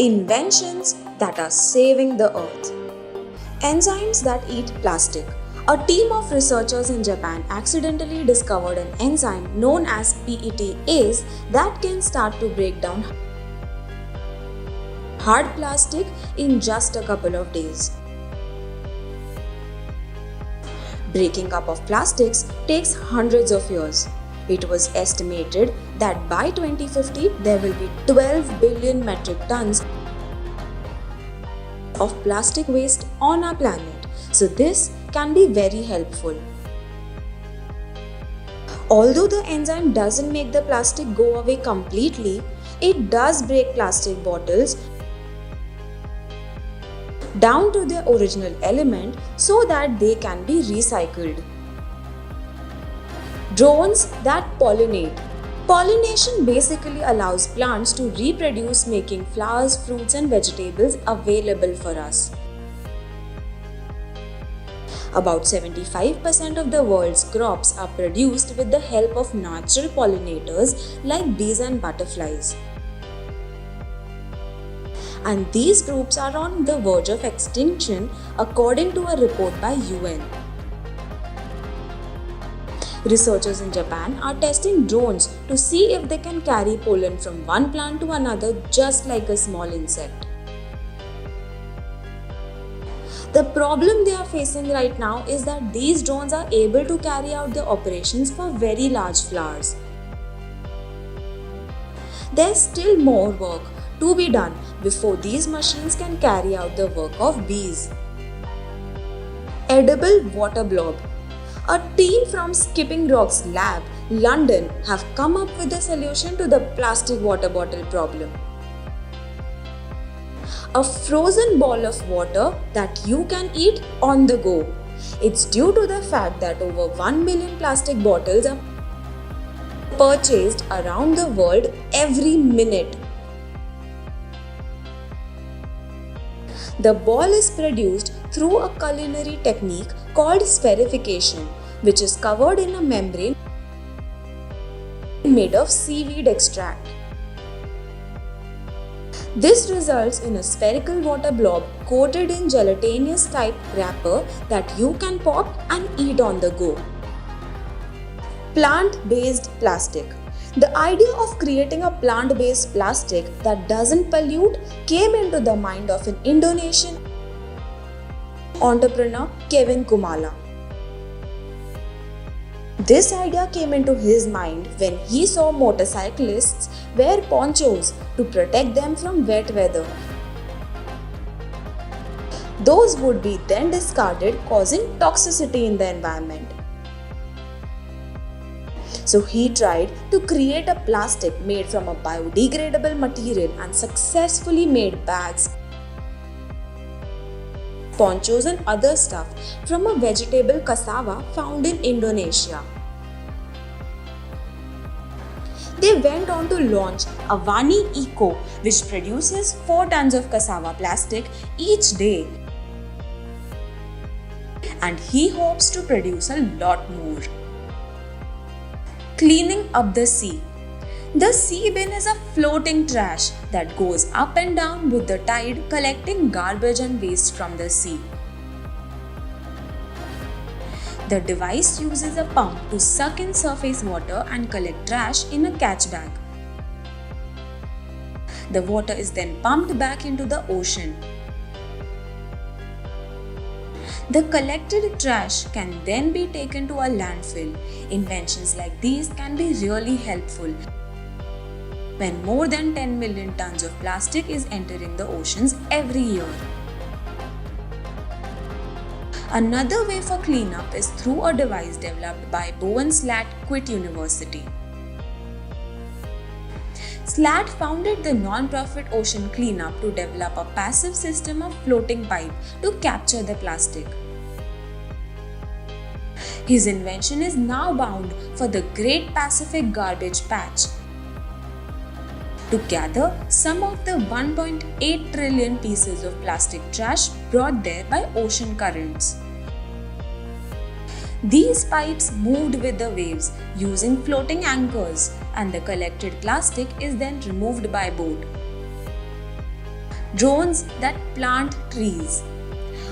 Inventions that are saving the earth. Enzymes that eat plastic. A team of researchers in Japan accidentally discovered an enzyme known as PETase that can start to break down hard plastic in just a couple of days. Breaking up of plastics takes hundreds of years. It was estimated that by 2050 there will be 12 billion metric tons of plastic waste on our planet. So this can be very helpful. Although the enzyme doesn't make the plastic go away completely, it does break plastic bottles down to their original element so that they can be recycled. Drones that pollinate. Pollination basically allows plants to reproduce, making flowers, fruits and vegetables available for us. About 75% of the world's crops are produced with the help of natural pollinators like bees and butterflies. And these groups are on the verge of extinction according to a report by UN. Researchers in Japan are testing drones to see if they can carry pollen from one plant to another just like a small insect. The problem they are facing right now is that these drones are able to carry out their operations for very large flowers. There's still more work to be done before these machines can carry out the work of bees. Edible water blob. A team from Skipping Rock's lab, London, have come up with a solution to the plastic water bottle problem. A frozen ball of water that you can eat on the go. It's due to the fact that over 1 million plastic bottles are purchased around the world every minute. The ball is produced through a culinary technique called spherification, which is covered in a membrane made of seaweed extract. This results in a spherical water blob coated in gelatinous type wrapper that you can pop and eat on the go. Plant-based plastic. The idea of creating a plant-based plastic that doesn't pollute came into the mind of an Indonesian entrepreneur, Kevin Kumala. This idea came into his mind when he saw motorcyclists wear ponchos to protect them from wet weather. Those would be then discarded, causing toxicity in the environment. So he tried to create a plastic made from a biodegradable material and successfully made bags, ponchos and other stuff from a vegetable cassava found in Indonesia. They went on to launch Avani Eco, which produces 4 tons of cassava plastic each day. And he hopes to produce a lot more. Cleaning up the sea. The sea bin is a floating trash that goes up and down with the tide, collecting garbage and waste from the sea. The device uses a pump to suck in surface water and collect trash in a catch bag. The water is then pumped back into the ocean. The collected trash can then be taken to a landfill. Inventions like these can be really helpful when more than 10 million tons of plastic is entering the oceans every year. Another way for cleanup is through a device developed by Bowen Slat Quit University. Slat founded the non-profit Ocean Cleanup to develop a passive system of floating pipe to capture the plastic. His invention is now bound for the Great Pacific Garbage Patch to gather some of the 1.8 trillion pieces of plastic trash brought there by ocean currents. These pipes moved with the waves using floating anchors, and the collected plastic is then removed by boat. Drones that plant trees.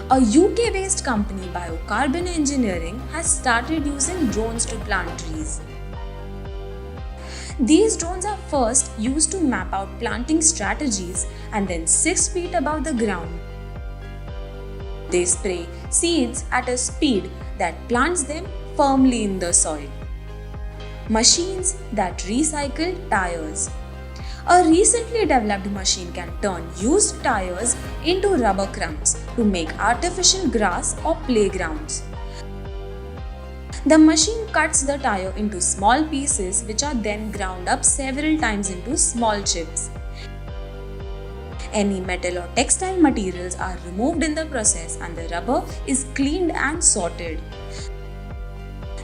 A UK based company, Biocarbon Engineering, has started using drones to plant trees. These drones are first used to map out planting strategies and then 6 feet above the ground. They spray seeds at a speed that plants them firmly in the soil. Machines that recycle tires. A recently developed machine can turn used tires into rubber crumbs to make artificial grass or playgrounds. The machine cuts the tire into small pieces which are then ground up several times into small chips. Any metal or textile materials are removed in the process and the rubber is cleaned and sorted.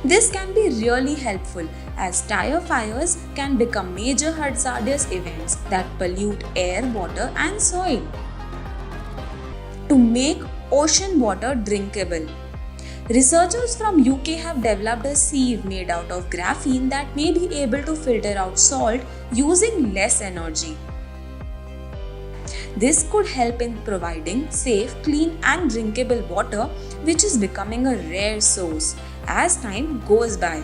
This can be really helpful as tire fires can become major hazardous events that pollute air, water and soil. To make ocean water drinkable. Researchers from UK have developed a sieve made out of graphene that may be able to filter out salt using less energy. This could help in providing safe, clean and drinkable water, which is becoming a rare source as time goes by.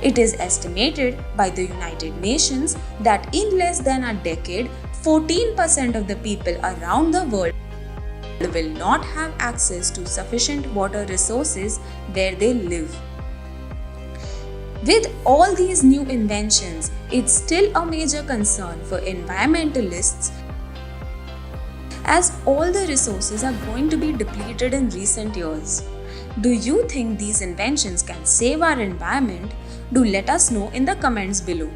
It is estimated by the United Nations that in less than a decade, 14% of the people around the world will not have access to sufficient water resources where they live. With all these new inventions, it's still a major concern for environmentalists as all the resources are going to be depleted in recent years. Do you think these inventions can save our environment? Do let us know in the comments below.